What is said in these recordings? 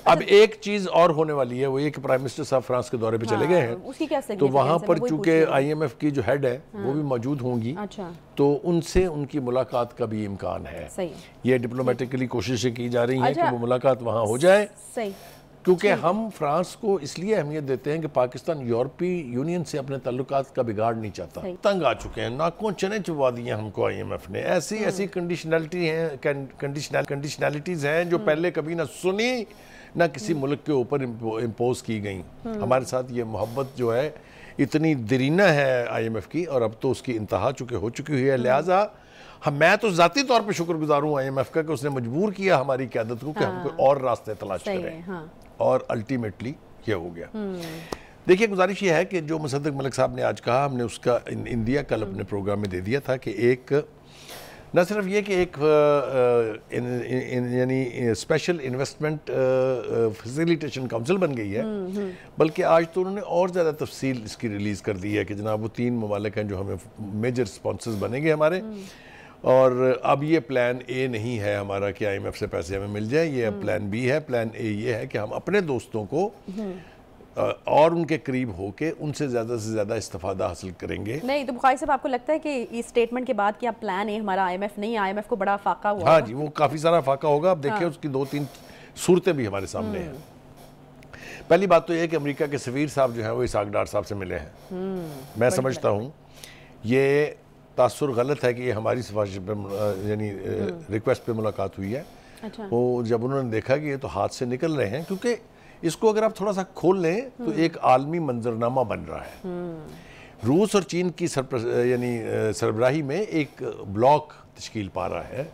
اب ایک چیز اور ہونے والی ہے، وہ یہ کہ پرائم منسٹر صاحب فرانس کے دورے پہ چلے گئے ہیں، تو وہاں پر چونکہ آئی ایم ایف کی جو ہیڈ ہے وہ بھی موجود ہوں گی، تو ان سے ان کی ملاقات کا بھی امکان ہے. یہ ڈپلومیٹکلی کوششیں کی جا رہی ہیں کہ وہ ملاقات وہاں ہو جائے، کیونکہ ہم فرانس کو اس لیے اہمیت دیتے ہیں کہ پاکستان یورپی یونین سے اپنے تعلقات کا بگاڑ نہیں چاہتا. تنگ آ چکے ہیں، ناکوں چنے چبا دی ہیں ہم کو آئی ایم ایف نے. ایسی کنڈیشنلٹیز ہیں جو پہلے کبھی نہ سنی نہ کسی ملک کے اوپر امپوز کی گئیں. ہمارے ساتھ یہ محبت جو ہے اتنی دیرینہ ہے آئی ایم ایف کی، اور اب تو اس کی انتہا ہو چکی ہوئی ہے. لہٰذا میں تو ذاتی طور پہ شکر گزار ہوں آئی ایم ایف کا کہ اس نے مجبور کیا ہماری قیادت کو کہ ہم کوئی اور راستے تلاش کریں، اور الٹیمیٹلی یہ ہو گیا. دیکھیے گزارش یہ ہے کہ جو مصدق ملک صاحب نے آج کہا، ہم نے اس کا اندیا کل اپنے پروگرام میں دے دیا تھا کہ ایک نہ صرف یہ کہ ایک یعنی اسپیشل انویسٹمنٹ فیسیلیٹیشن کاؤنسل بن گئی ہے، بلکہ آج تو انہوں نے اور زیادہ تفصیل اس کی ریلیز کر دی ہے کہ جناب وہ 3 ممالک ہیں جو ہمیں میجر سپانسرز بنے گے ہمارے. اور اب یہ پلان اے نہیں ہے ہمارا کہ آئی ایم ایف سے پیسے ہمیں مل جائیں، یہ پلان بی ہے. پلان اے یہ ہے کہ ہم اپنے دوستوں کو اور ان کے قریب ہو کے ان سے زیادہ استفادہ حاصل کریں گے. نہیں تو بخاری صاحب آپ کو لگتا ہے کہ اس سٹیٹمنٹ کے بعد کیا پلان اے ہمارا آئی ایم ایف نہیں، آئی ایم ایف کو بڑا فاقہ ہوا؟ ہاں جی، وہ کافی سارا فاقہ ہوگا. اب دیکھیں اس کی 2-3 صورتیں بھی ہمارے سامنے ہیں. پہلی بات تو یہ کہ امریکہ کے سفیر صاحب جو ہیں وہ اسحاق ڈار صاحب سے ملے ہیں. میں سمجھتا ہوں یہ تاثر غلط ہے کہ یہ ہماری سفارش پہ یعنی ریکویسٹ پہ ملاقات ہوئی ہے. وہ جب انہوں نے دیکھا کہ یہ تو ہاتھ سے نکل رہے ہیں، کیونکہ اس کو اگر آپ تھوڑا سا کھول لیں تو ایک عالمی منظرنامہ بن رہا ہے. روس اور چین کی یعنی سربراہی میں ایک بلاک تشکیل پا رہا ہے،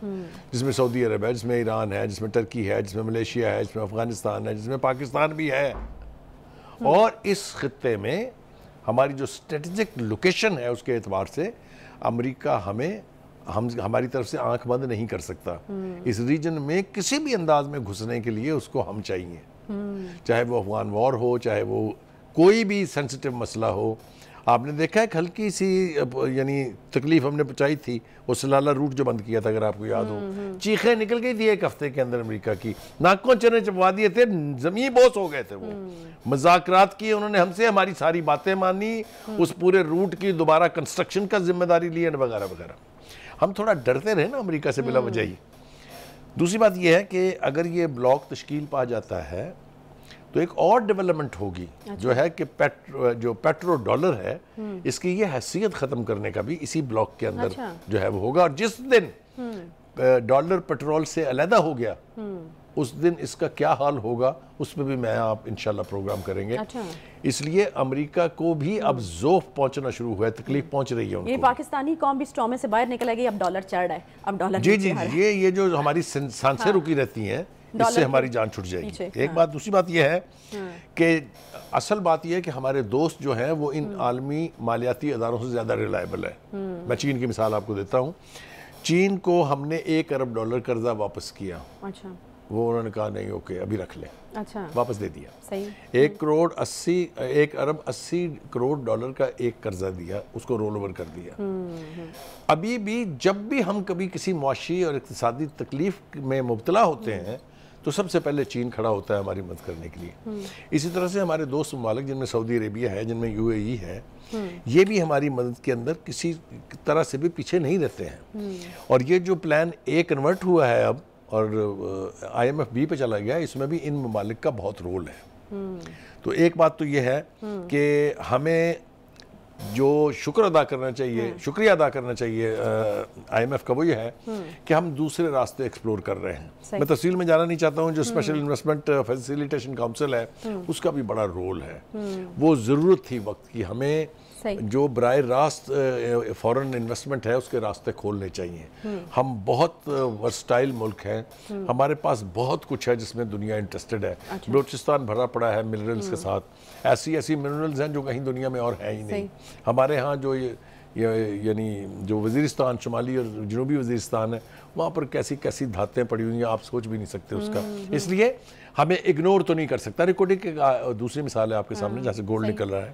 جس میں سعودی عرب ہے، جس میں ایران ہے، جس میں ترکی ہے، جس میں ملیشیا ہے، جس میں افغانستان ہے، جس میں پاکستان بھی ہے. اور اس خطے میں ہماری جو اسٹریٹجک لوکیشن ہے اس کے اعتبار سے امریکہ ہماری طرف سے آنکھ بند نہیں کر سکتا. اس ریجن میں کسی بھی انداز میں گھسنے کے لیے اس کو ہم چاہیے، چاہے وہ افغان وار ہو، چاہے وہ کوئی بھی سینسٹیو مسئلہ ہو. آپ نے دیکھا ایک ہلکی سی یعنی تکلیف ہم نے پہنچائی تھی، وہ سلالہ روٹ جو بند کیا تھا، اگر آپ کو یاد ہو، چیخیں نکل گئی تھی ایک ہفتے کے اندر امریکہ کی، ناکوں چنے چبوا دیے تھے، زمین بوس ہو گئے تھے. وہ مذاکرات کیے انہوں نے ہم سے، ہماری ساری باتیں مانی، اس پورے روٹ کی دوبارہ کنسٹرکشن کا ذمہ داری لی وغیرہ وغیرہ. ہم تھوڑا ڈرتے رہے نا امریکہ سے بلا وجہ ہی. دوسری بات یہ ہے کہ اگر یہ بلاک تشکیل پا جاتا ہے تو ایک اور ڈیولپمنٹ ہوگی، جو ہے کہ جو پیٹرو ڈالر ہے، اس کی یہ حیثیت ختم کرنے کا بھی اسی بلاک کے اندر جو ہے وہ ہوگا. اور جس دن ڈالر پیٹرول سے علیحدہ ہو گیا اس دن اس کا کیا حال ہوگا اس پہ بھی میں آپ انشاءاللہ پروگرام کریں گے. اس لیے امریکہ کو بھی اب ذوف پہنچنا شروع ہوا ہے، تکلیف پہنچ رہی ہے ان کو. یہ پاکستانی قوم بھی اسٹرام سے باہر نکلے گی، اب ڈالر چڑھ رہا ہے، اب ڈالر جی یہ جو ہماری سانسیں رکی رہتی ہیں اس سے ہماری جان چھٹ جائے گی. ایک بات. دوسری بات یہ ہے کہ اصل بات یہ ہے کہ ہمارے دوست جو ہیں وہ ان عالمی مالیاتی اداروں سے زیادہ ریلائبل ہے. میں چین کی مثال آپ کو دیتا ہوں. چین کو ہم نے $1 ارب قرضہ واپس کیا. وہ انہوں نے کہا نہیں اوکے ابھی رکھ لیں، واپس دے دیا. $1 ارب 80 کروڑ کا ایک قرضہ دیا، اس کو رول اوور کر دیا. ابھی بھی جب بھی ہم کبھی کسی معاشی اور اقتصادی تکلیف میں مبتلا ہوتے ہیں تو سب سے پہلے چین کھڑا ہوتا ہے ہماری مدد کرنے کے لیے. اسی طرح سے ہمارے دوست ممالک جن میں سعودی عربیہ ہے، جن میں UAE ہے، یہ بھی ہماری مدد کے اندر کسی طرح سے بھی پیچھے نہیں رہتے ہیں. اور یہ جو پلان اے کنورٹ ہوا ہے اب اور آئی ایم ایف بی پہ چلا گیا، اس میں بھی ان ممالک کا بہت رول ہے. تو ایک بات تو یہ ہے کہ ہمیں جو شکر ادا کرنا چاہیے، شکریہ ادا کرنا چاہیے آئی ایم ایف کا، وہ یہ ہے کہ ہم دوسرے راستے ایکسپلور کر رہے ہیں. میں تفصیل میں جانا نہیں چاہتا ہوں. جو اسپیشل انویسٹمنٹ فیسیلیٹیشن کاؤنسل ہے اس کا بھی بڑا رول ہے. وہ ضرورت تھی وقت کی، ہمیں جو براہ راست فورن انویسٹمنٹ ہے اس کے راستے کھولنے چاہیے. ہم بہت ورسٹائل ملک ہیں، ہمارے پاس بہت کچھ ہے جس میں دنیا انٹرسٹڈ ہے. بلوچستان بھرا پڑا ہے منرلز کے ساتھ، ایسی منرلز ہیں جو کہیں دنیا میں اور ہیں ہی نہیں. ہمارے ہاں جو یعنی جو وزیرستان، شمالی اور جنوبی وزیرستان ہے، وہاں پر کیسی دھاتیں پڑی ہوئی ہیں، آپ سوچ بھی نہیں سکتے اس کا. اس لیے ہمیں اگنور تو نہیں کر سکتا. ریکارڈنگ کی دوسری مثال ہے آپ کے سامنے جہاں سے گولڈ نکل رہا ہے.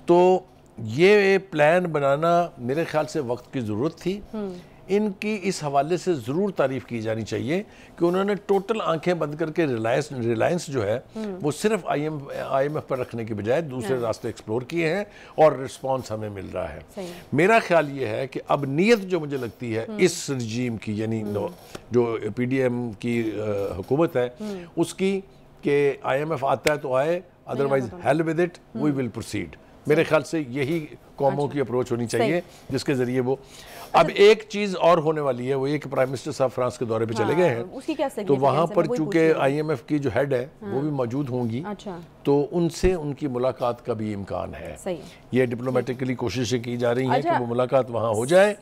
تو یہ پلان بنانا میرے خیال سے وقت کی ضرورت تھی. ان کی اس حوالے سے ضرور تعریف کی جانی چاہیے کہ انہوں نے ٹوٹل آنکھیں بند کر کے ریلائنس جو ہے وہ صرف آئی ایم ایف پر رکھنے کے بجائے دوسرے راستے ایکسپلور کیے ہیں اور رسپانس ہمیں مل رہا ہے. میرا خیال یہ ہے کہ اب نیت جو مجھے لگتی ہے اس رجیم کی یعنی جو پی ڈی ایم کی حکومت ہے اس کی کہ آئی ایم ایف آتا ہے تو آئے, otherwise hell with it we will proceed. میرے خیال سے یہی قوموں کی اپروچ ہونی چاہیے جس کے ذریعے وہ اب ایک چیز اور ہونے والی ہے, وہ یہ کہ پرائم منسٹر صاحب فرانس کے دورے پہ چلے گئے ہیں تو وہاں پر چونکہ آئی ایم ایف کی جو ہیڈ ہے وہ بھی موجود ہوں گی تو ان سے ان کی ملاقات کا بھی امکان ہے. یہ ڈپلومیٹکلی کوششیں کی جا رہی ہیں کہ وہ ملاقات وہاں ہو جائے,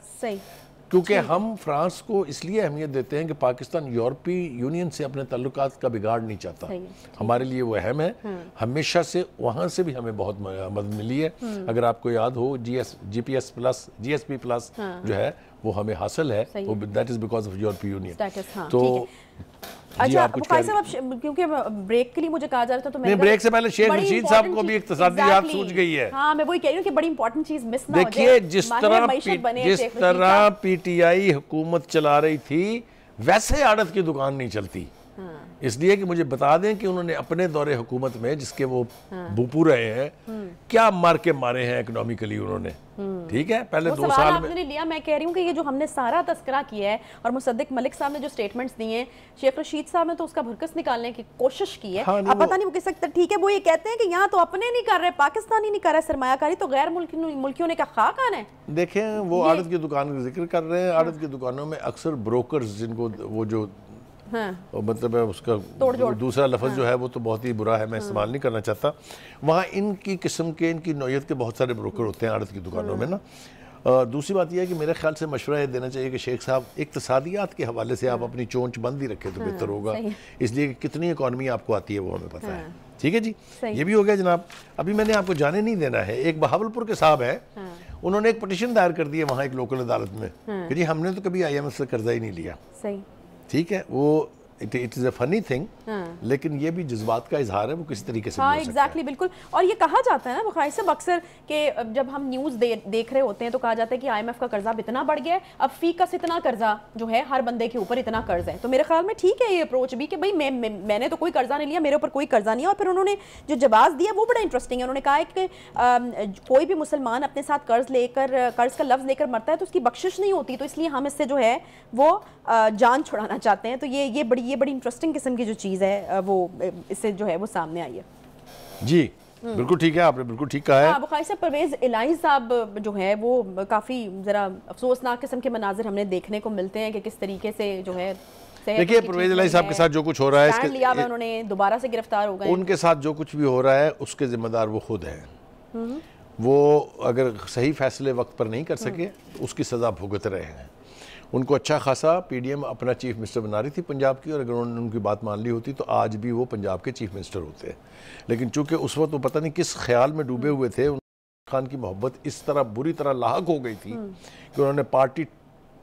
کیونکہ ہم فرانس کو اس لیے اہمیت دیتے ہیں کہ پاکستان یورپی یونین سے اپنے تعلقات کا بگاڑ نہیں چاہتا. ہمارے لیے وہ اہم ہے, ہمیشہ سے وہاں سے بھی ہمیں بہت مدد ملی ہے. اگر آپ کو یاد ہو جی پی ایس پی پلس جو ہے وہ ہمیں حاصل ہے, دیٹ از بیکاز آف یورپی یونین. تو اچھا بخاری صاحب, کیونکہ بریک کے لیے مجھے کہا جا رہا تھا تو میں بریک سے پہلے شیخ رشید صاحب کو بھی اقتصادیات سوچ گئی ہے. ہاں میں وہی کہہ رہی ہوں کہ بڑی امپورٹنٹ چیز مس نہ ہو جائے. دیکھیے جس طرح پی ٹی آئی حکومت چلا رہی تھی ویسے آڑت کی دکان نہیں چلتی, اس لیے کہ مجھے بتا دیں کہ انہوں نے اپنے دور حکومت میں جس کے وہ بھوپو رہے ہیں کیا مار کے مارے ہیں اکنامیکلی انہوں نے. ٹھیک ہے, پہلے 2 سال آپ نے لیا. میں کہہ رہی ہوں کہ یہ جو ہم نے سارا تذکرہ کیا ہے اور مصدق ملک صاحب نے جو سٹیٹمنٹس دیے ہیں, شیخ رشید صاحب نے تو اس کا بھرکس نکالنے کی کوشش کی ہے. اب پتہ نہیں وہ کس سکتا. ٹھیک ہے, وہ یہ کہتے ہیں کہ یہاں تو اپنے نہیں کر رہے, پاکستانی نہیں کر رہے سرمایہ کاری, تو غیر ملکیوں نے کیا خواہ کان ہے. دیکھیں وہ آڑت کی دکان کا ذکر کر رہے ہیں. آڑت کی دکانوں میں اکثر بروکرز جن کو وہ جو مطلب ہے اس کا دوسرا لفظ جو ہے وہ تو بہت ہی برا ہے, میں استعمال نہیں کرنا چاہتا. وہاں ان کی قسم کے ان کی نوعیت کے بہت سارے بروکر ہوتے ہیں آڑت کی دکانوں میں نا. دوسری بات یہ ہے کہ میرے خیال سے مشورہ یہ دینا چاہیے کہ شیخ صاحب اقتصادیات کے حوالے سے آپ اپنی چونچ بند ہی رکھے تو بہتر ہوگا, اس لیے کہ کتنی اکانومی آپ کو آتی ہے وہ ہمیں پتہ ہے. ٹھیک ہے جی, یہ بھی ہو گیا جناب. ابھی میں نے آپ کو جانے نہیں دینا ہے, ایک بہاولپور کے صاحب ہے, انہوں نے ایک پٹیشن دائر کر دی ہے وہاں ایک لوکل عدالت میں کہ جی ہم نے تو کبھی آئی ایم ایف سے قرضہ ہی نہیں لیا. ٹھیک ہے, وہ it is a funny thing, لیکن یہ بھی جذبات کا اظہار ہے, وہ کسی طریقے سے ہاں ایگزیکٹلی بالکل. اور یہ کہا جاتا ہے نا بخاری صاحب اکثر کہ جب ہم نیوز دیکھ رہے ہوتے ہیں تو کہا جاتا ہے کہ آئی ایم ایف کا قرضہ اتنا بڑھ گیا ہے, اب فی کس اتنا قرضہ جو ہے ہر بندے کے اوپر اتنا قرض ہے. تو میرے خیال میں ٹھیک ہے یہ اپروچ بھی کہ بھائی میں نے تو کوئی قرضہ نہیں لیا, میرے اوپر کوئی قرضہ نہیں ہے. اور پھر انہوں نے جو جواز دیا وہ بڑا انٹرسٹنگ ہے. انہوں نے کہا ہے کہ کوئی بھی مسلمان اپنے ساتھ قرض کا لفظ لے کر مرتا ہے تو اس کی بخشش نہیں ہوتی, تو اس لیے ہم اس سے جو ہے وہ جان چھڑانا چاہتے ہیں. تو یہ بڑی انٹرسٹنگ قسم کی جو چیز ہے وہ اس سے جو ہے وہ سامنے آئی ہے. جی بالکل ٹھیک ہے, آپ نے بالکل ٹھیک کہا ہے. بخاری صاحب پرویز الہی صاحب جو ہے وہ کافی ذرا افسوسناک قسم کے مناظر ہمیں دیکھنے کو ملتے ہیں کہ کس طریقے سے جو ہے دیکھیے پرویز الہی صاحب کے ساتھ جو کچھ ہو رہا ہے لیا ہوا, انہوں نے دوبارہ سے گرفتار ہو گئے. ان کے ساتھ جو کچھ بھی ہو رہا ہے اس کے ذمہ دار وہ خود ہیں. وہ اگر صحیح فیصلے وقت پر نہیں کر سکے اس کی سزا بھگت رہے ہیں. ان کو اچھا خاصا پی ڈی ایم اپنا چیف منسٹر بنا رہی تھی پنجاب کی, اور اگر انہوں نے ان کی بات مان لی ہوتی تو آج بھی وہ پنجاب کے چیف منسٹر ہوتے. لیکن چونکہ اس وقت وہ پتہ نہیں کس خیال میں ڈوبے ہوئے تھے, خان کی محبت اس طرح بری طرح لاحق ہو گئی تھی کہ انہوں نے پارٹی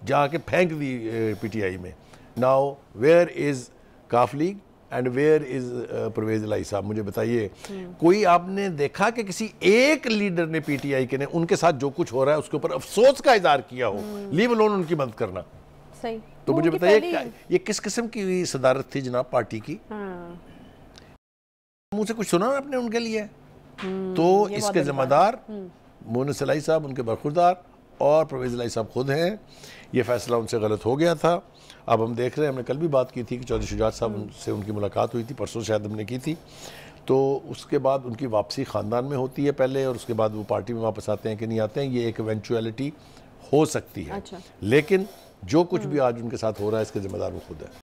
جا کے پھینک دی پی ٹی آئی میں. ناؤ ویئر از کاف league and where is Pervaiz Elahi صاحب؟ مجھے بتائیے کوئی آپ نے دیکھا کہ کسی ایک لیڈر نے پی ٹی آئی کے نے ان کے ساتھ جو کچھ ہو رہا ہے اس کے اوپر افسوس کا اظہار کیا ہو, لیو الون ان کی مدد کرنا؟ تو مجھے بتائیے یہ کس قسم کی صدارت تھی جناب پارٹی کی؟ منہ سے کچھ سنا آپ نے ان کے لیے؟ تو اس کے ذمہ دار مونس الہی صاحب, ان کے برخوردار, اور پرویز الہی صاحب خود ہیں. یہ فیصلہ ان سے غلط ہو گیا تھا. اب ہم دیکھ رہے ہیں, ہم نے کل بھی بات کی تھی کہ چودھری شجاعت صاحب سے ان کی ملاقات ہوئی تھی, پرسوں شاید ہم نے کی تھی. تو اس کے بعد ان کی واپسی خاندان میں ہوتی ہے پہلے, اور اس کے بعد وہ پارٹی میں واپس آتے ہیں کہ نہیں آتے ہیں, یہ ایک ایونچویلٹی ہو سکتی ہے. لیکن جو کچھ بھی آج ان کے ساتھ ہو رہا ہے اس کے ذمہ دار وہ خود ہے.